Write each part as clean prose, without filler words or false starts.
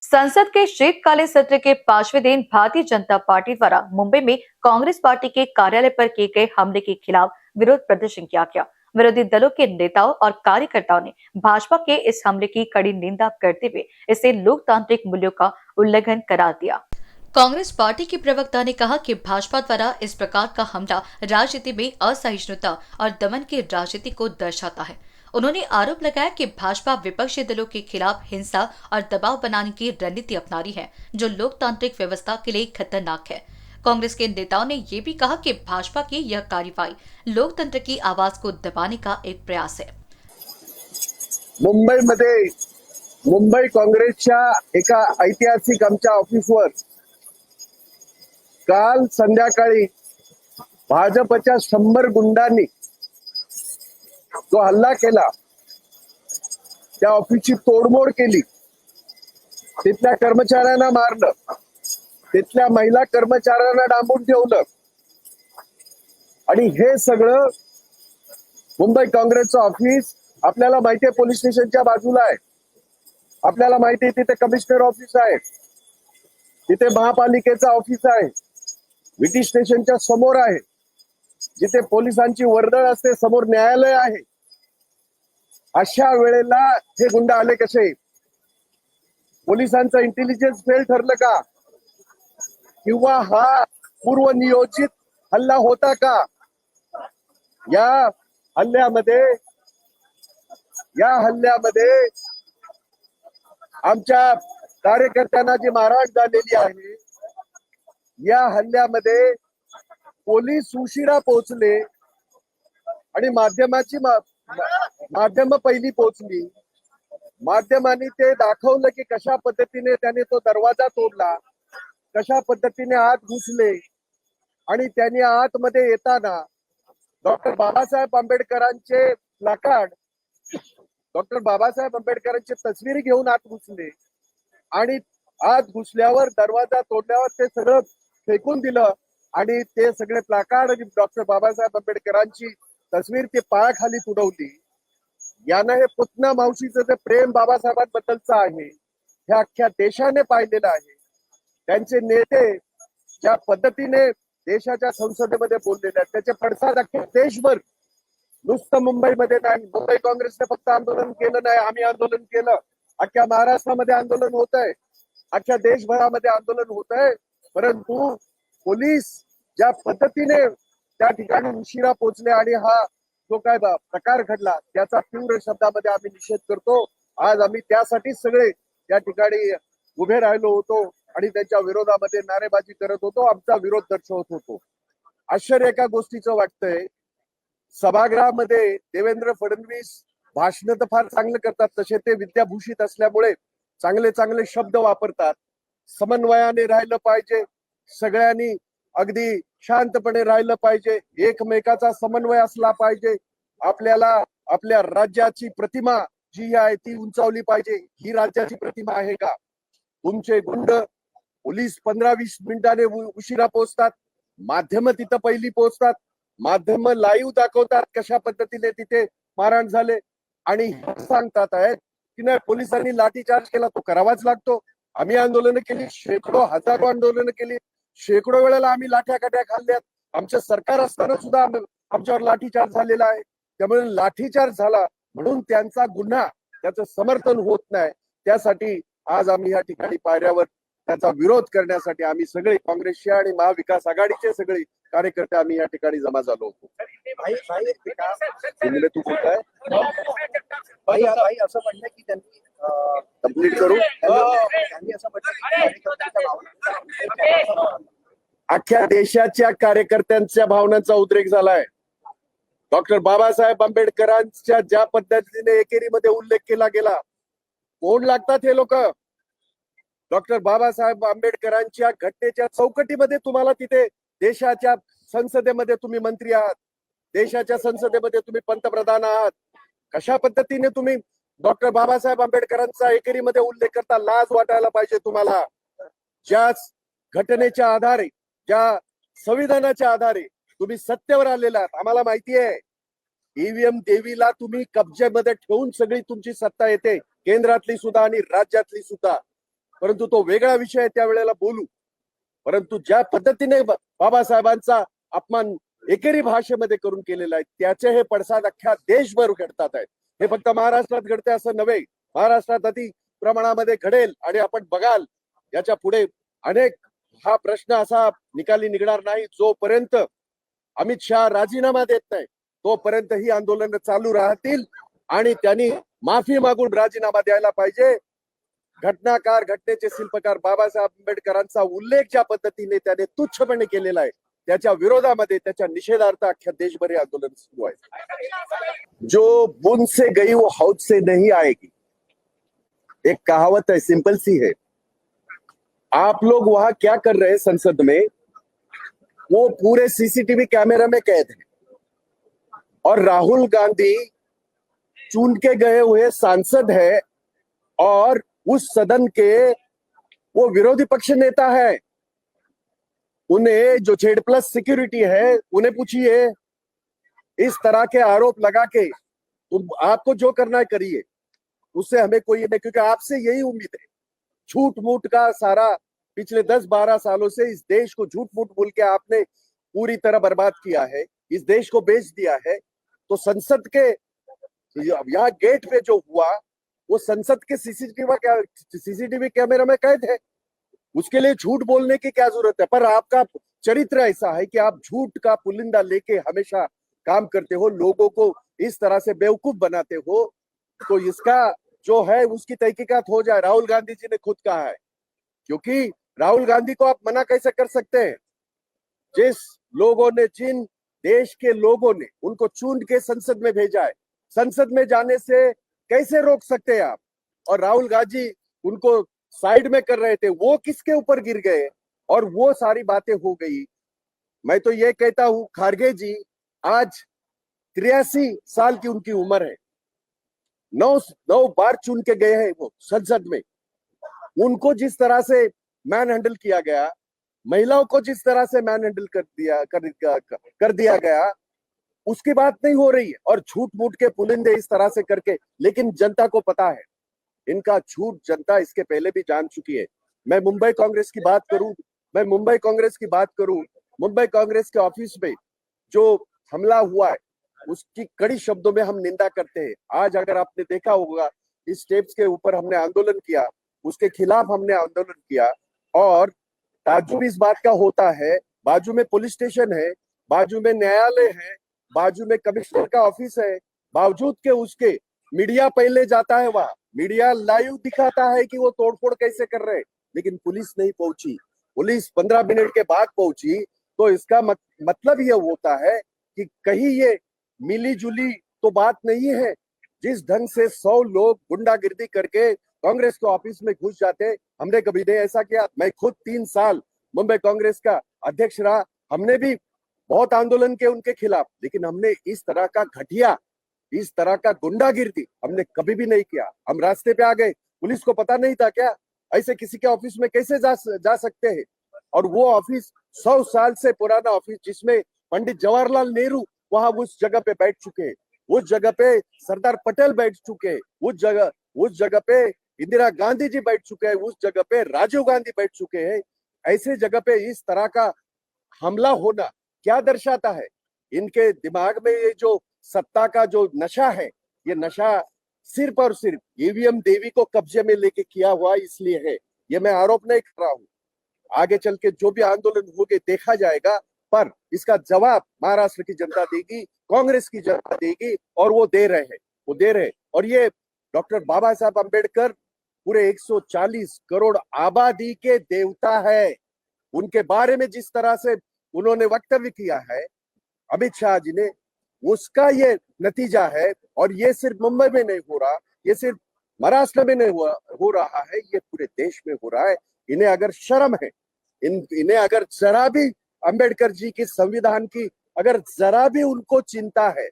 संसद के शीतकालीन सत्र के 5वें दिन भारतीय जनता पार्टी द्वारा मुंबई में कांग्रेस पार्टी के कार्यालय पर किए गए हमले के खिलाफ विरोध प्रदर्शन किया गया। विरोधी दलों के नेताओं और कार्यकर्ताओं ने भाजपा के इस हमले की कड़ी निंदा करते हुए इसे लोकतांत्रिक मूल्यों का उल्लंघन करार दिया। कांग्रेस पार्टी के प्रवक्ता ने कहा कि भाजपा द्वारा इस प्रकार का हमला राजनीति में असहिष्णुता और दमन की राजनीति को दर्शाता है। उन्होंने आरोप लगाया कि भाजपा विपक्षी दलों के खिलाफ हिंसा और दबाव बनाने की रणनीति अपना रही है, जो लोकतांत्रिक व्यवस्था के लिए खतरनाक है। कांग्रेस के नेताओं ने ये भी कहा कि भाजपा की यह कार्रवाई लोकतंत्र की आवाज को दबाने का एक प्रयास है। मुंबईमध्ये मुंबई काँग्रेसच्या एका ऐतिहासिक आमच्या ऑफिसवर काल संध्याकाळी भाजपच्या 100 गुंडांनी जो हल्ला केला, त्या ऑफिसची तोडमोड केली, तिथल्या कर्मचाऱ्यांना मारलं, तिथल्या महिला कर्मचाऱ्यांना डांबून ठेवलं आणि हे सगळं मुंबई काँग्रेसचं ऑफिस आपल्याला माहितीये पोलीस स्टेशनच्या बाजूला आहे। आपल्याला माहितीये तिथे कमिशनर ऑफिस आहे, तिथे महापालिकेचं ऑफिस आहे, विटी स्टेशनच्या समोर आहे, जिथे पोलिसांची वर्दळ असते, समोर न्यायालय आहे। अशा वेळेला हे गुंड आले कसे? पोलिसांचं इंटेलिजन्स फेल ठरलं का? किंवा हा पूर्वनियोजित हल्ला होता का? या हल्ल्यामध्ये आमच्या कार्यकर्त्यांना जी मारहाण झालेली आहे, या हल्ल्यामध्ये पोलीस उशिरा पोहोचले आणि माध्यम पहिली पोहोचली। माध्यमांनी ते दाखवलं की कशा पद्धतीने त्याने तो दरवाजा तोडला, कशा पद्धतीने आत घुसले आणि त्यांनी आतमध्ये येताना डॉक्टर बाबासाहेब आंबेडकरांचे प्लॅकार्ड, डॉक्टर बाबासाहेब आंबेडकरांची तस्वीर घेऊन आत घुसले आणि आत घुसल्यावर दरवाजा तोडल्यावर ते सगळं फेकून दिलं आणि ते सगळे प्लॅकार्ड आणि डॉक्टर बाबासाहेब आंबेडकरांची तस्वीर ते पायाखाली तुडवली। यानं हे पुतना मावशीचं जे प्रेम बाबासाहेबांबद्दलचं आहे, हे अख्ख्या देशाने पाहिलेलं आहे। त्यांचे नेते ज्या पद्धतीने देशाच्या संसदेमध्ये बोललेले आहेत, त्याचे पडसाद अख्ख्या देशभर, नुसतं मुंबईमध्ये नाही। मुंबई काँग्रेसने फक्त आंदोलन केलं नाही, आम्ही आंदोलन केलं, अख्ख्या महाराष्ट्रामध्ये आंदोलन होत आहे, अख्ख्या देशभरामध्ये आंदोलन होत आहे। परंतु पोलीस ज्या पद्धतीने त्या ठिकाणी उशिरा पोहोचले आणि हा जो काय प्रकार घडला, त्याचा तीव्र शब्दामध्ये आम्ही निषेध करतो। आज आम्ही त्यासाठीच सगळे या ठिकाणी उभे राहिलो होतो आणि त्यांच्या विरोधामध्ये नारेबाजी करत होतो, आमचा विरोध दर्शवत होतो। आश्चर्य एका गोष्टीचं वाटतंय, सभागृहामध्ये देवेंद्र फडणवीस भाषण तर फार चांगलं करतात, तसे ते विद्याभूषित असल्यामुळे चांगले चांगले शब्द वापरतात। समन्वयाने राहिलं पाहिजे, सगळ्यांनी अगदी शांतपणे राहिलं पाहिजे, एकमेकाचा समन्वय असला पाहिजे, आपल्याला आपल्या राज्याची प्रतिमा जी आहे ती उंचावली पाहिजे। ही राज्याची प्रतिमा आहे का? तुमचे गुंड पोलीस 15-20 मिनिटांनी उशिरा पोहोचतात, माध्यम तिथं पहिली पोहोचतात, माध्यम लाईव्ह दाखवतात कशा पद्धतीने तिथे मारहाण झाले आणि सांगतात आहेत की नाही पोलिसांनी लाठीचार्ज केला, तो करावाच लागतो। आम्ही आंदोलन केली, शेकडो हजारो आंदोलन केली, शेकडो वेळेला आम्ही लाठ्याकाठ्या खाल्ल्यात, आमचं सरकार असताना सुद्धा आमच्यावर लाठीचार्ज झालेला आहे। त्यामुळे लाठीचार्ज झाला म्हणून त्यांचा गुन्हा, त्याचं समर्थन होत नाही। त्यासाठी आज आम्ही या ठिकाणी पायऱ्यावर त्याचा विरोध करण्यासाठी आम्ही सगळे काँग्रेसचे आणि महाविकास आघाडीचे सगळे कार्यकर्ते आम्ही या ठिकाणी जमा झालो होतो। तू कुठं आहे? भाई असं म्हणलं की त्यांनी कंप्लीट करू, त्यांनी असं म्हटलं की अख्ख्या देशाच्या कार्यकर्त्यांच्या भावनांचा उद्रेक झालाय। डॉक्टर बाबासाहेब आंबेडकरांच्या ज्या पद्धतीने एकेरीमध्ये उल्लेख केला गेला, कोण लागतात हे लोक? डॉक्टर बाबासाहेब आंबेडकरांच्या घटनेच्या चौकटीमध्ये तुम्हाला तिथे देशाच्या संसदेमध्ये तुम्ही मंत्री आहात, देशाच्या संसदेमध्ये तुम्ही पंतप्रधान आहात, कशा पद्धतीने तुम्ही डॉक्टर बाबासाहेब आंबेडकरांचा एकेरीमध्ये उल्लेख करता? लाज वाटायला पाहिजे तुम्हाला। ज्या घटनेच्या आधारे, ज्या संविधानाच्या आधारे तुम्ही सत्तेवर आलेला आहात, आम्हाला माहिती आहे ईव्हीएम देवीला तुम्ही कब्जामध्ये ठेवून सगळी तुमची सत्ता येते, केंद्रातली सुद्धा आणि राज्यातली सुद्धा। परंतु तो वेगळा विषय आहे, त्यावेळेला बोलू. परंतु ज्या पद्धतीने बाबासाहेबांचा अपमान एकेरी भाषेमध्ये करून केलेला आहे, त्याचे हे पडसाद अख्ख्या देशभर घडतात आहेत. हे फक्त महाराष्ट्रात घडते असं नव्हे, महाराष्ट्रात अति प्रमाणामध्ये घडेल आणि आपण बघाल याच्या पुढे अनेक हा प्रश्न असा निकाली निघणार नाही जोपर्यंत अमित शहा राजीनामा देत नाही, तोपर्यंत ही आंदोलन चालू राहतील आणि त्यांनी माफी मागून राजीनामा द्यायला पाहिजे. घटनाकार, घटनेचे शिल्पकार बाबासाहेब आंबेडकरांचा उल्लेख ज्या पद्धतीने त्याने तुच्छपणे केलेला आहे, त्याच्या विरोधामध्ये, त्याच्या निषेधार्थ अख्ख्या देशभर हे आंदोलन सुरू आहे. जो बूंद से गई वो हौद से नहीं आएगी, एक कहावत है, सिंपल सी है. आप लोग वहां क्या कर रहे हैं संसद में, वो पूरे सीसीटीवी कैमरा में कैद है. और राहुल गांधी चुन के गए हुए सांसद है और उस सदन के वो विरोधी पक्ष नेता है. उन्हें जो Z+ सिक्योरिटी है, उन्हें पूछिए. इस तरह के आरोप लगा के तुम आपको जो करना है करिए, उससे हमें कोई नहीं, क्योंकि आपसे यही उम्मीद है. झूठ मूठ का सारा पिछले 10-12 सालों से इस देश को झूठ मूठ बोल के आपने पूरी तरह बर्बाद किया है, इस देश को बेच दिया है. तो संसद के यहाँ गेट पे जो हुआ वो संसद के सीसीटीवी कैमरा में कैद है. उसके लिए झूठ बोलने की क्या जरूरत है? पर आपका चरित्र ऐसा है कि आप झूठ का पुलिंदा लेके हमेशा काम करते हो, लोगों को इस तरह से बेवकूफ बनाते हो. तो इसका जो है उसकी तहकीकात हो जाए. राहुल गांधी जी ने खुद कहा है, क्योंकि राहुल गांधी को आप मना कैसे कर सकते हैं? जिस लोगों ने, जिन देश के लोगों ने उनको चुन के संसद में भेजा है, संसद में जाने से कैसे रोक सकते हैं आप? और राहुल गांधी उनको साइड में कर रहे थे, वो किसके ऊपर गिर गए और वो सारी बातें हो गई. मैं तो ये कहता हूं, खारगे जी आज 83 साल की उनकी उम्र है, 9 बार चुन के गए हैं वो संसद में. उनको जिस तरह से मैन हैंडल किया गया, महिलाओं को जिस तरह से मैन हैंडल कर दिया गया, उसकी बात नहीं हो रही है. और झूठ मूठ के पुलिंदे इस तरह से करके, लेकिन जनता को पता है इनका झूठ, जनता इसके पहले भी जान चुकी है. मैं मुंबई कांग्रेस की बात करूं, मुंबई कांग्रेस के ऑफिस में जो हमला हुआ है उसकी कड़ी शब्दों में हम निंदा करते हैं. आज अगर आपने देखा होगा, इस स्टेप्स के ऊपर हमने आंदोलन किया, उसके खिलाफ हमने आंदोलन किया. और ताज्जुब इस बात का होता है, बाजू में पुलिस स्टेशन है, बाजू में न्यायालय है, बाजू में कमिश्नर का ऑफिस है, बावजूद के उसके मीडिया पहले जाता है, वहां मीडिया लाइव दिखाता है कि वो तोड़फोड़ कैसे कर रहे हैं, लेकिन पुलिस नहीं पहुंची. पुलिस 15 मिनट के बाद पहुंची. तो इसका मतलब ये होता है कि कहीं ये मिली जुली तो बात नहीं है. जिस ढंग से 100 लोग गुंडागिर्दी करके कांग्रेस के ऑफिस में घुस जाते, हमने कभी नहीं ऐसा किया. मैं खुद 3 साल मुंबई कांग्रेस का अध्यक्ष रहा, हमने भी बहुत आंदोलन किए उनके खिलाफ, लेकिन हमने इस तरह का घटिया, इस तरह का गुंडागिर्दी हमने कभी भी नहीं किया. हम रास्ते पे आ गए, पुलिस को पता नहीं था क्या ऐसे किसी के ऑफिस में कैसे जा सकते हैं? और वो ऑफिस 100 साल से पुराना ऑफिस, जिसमें पंडित जवाहरलाल नेहरू वहां उस जगह पे बैठ चुके हैं, उस जगह पे सरदार पटेल बैठ चुके हैं, उस जगह पे इंदिरा गांधी जी बैठ चुके हैं, उस जगह पे राजीव गांधी बैठ चुके हैं. ऐसे जगह पे इस तरह का हमला होना क्या दर्शाता है? इनके दिमाग में ये जो सत्ता का जो नशा है, ये नशा सिर्फ और सिर्फ ईवीएम देवी को कब्जे में लेके किया हुआ इसलिए है. ये मैं आरोप नहीं कर रहा हूं. आगे चल के जो भी आंदोलन होंगे देखा जाएगा, पर इसका जवाब महाराष्ट्र की जनता देगी, कांग्रेस की जनता देगी, और वो दे रहे हैं. और ये डॉक्टर बाबा साहब अम्बेडकर पूरे 140 करोड़ आबादी के देवता है. उनके बारे में जिस तरह से उन्होंने वक्तव्य किया है अमित शाह जी ने, उसका ये नतीजा है. और ये सिर्फ मुंबई में नहीं हो रहा, ये सिर्फ महाराष्ट्र में नहीं हो रहा है, ये पूरे देश में हो रहा है. इन्हें अगर शर्म है, इन्हें अगर जरा भी अंबेडकर जी की संविधान की अगर जरा भी उनको चिंता है,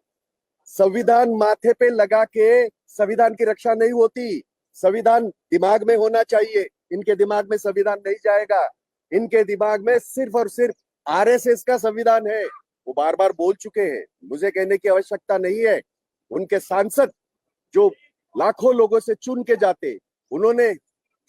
संविधान माथे पे लगा के संविधान की रक्षा नहीं होती. संविधान दिमाग में होना चाहिए. इनके दिमाग में संविधान नहीं जाएगा. इनके दिमाग में सिर्फ और सिर्फ आरएसएस का संविधान है. वो बार बार बोल चुके हैं, मुझे कहने की आवश्यकता नहीं है. उनके सांसद जो लाखों लोगों से चुन के जाते, उन्होंने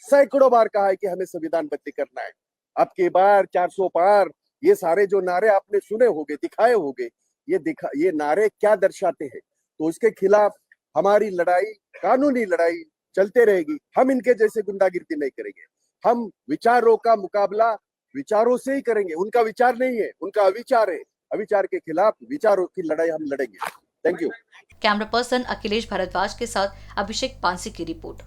सैकड़ों बार कहा है कि हमें संविधान बदली करना है। अब की बार 400 पार, ये सारे जो नारे आपने सुने होंगे, दिखाए होंगे, ये नारे क्या दर्शाते हैं? तो उसके खिलाफ हमारी लड़ाई, कानूनी लड़ाई चलते रहेगी। हम इनके जैसे गुंडागिर्दी नहीं करेंगे। हम विचारों का मुकाबला विचारों से ही करेंगे। उनका विचार नहीं है, उनका अविचार है। अविचार के खिलाफ विचारों की लड़ाई हम लड़ेंगे। Thank you. Camera person Akhilesh Bhardwaj के साथ अभिषेक पांसी की रिपोर्ट।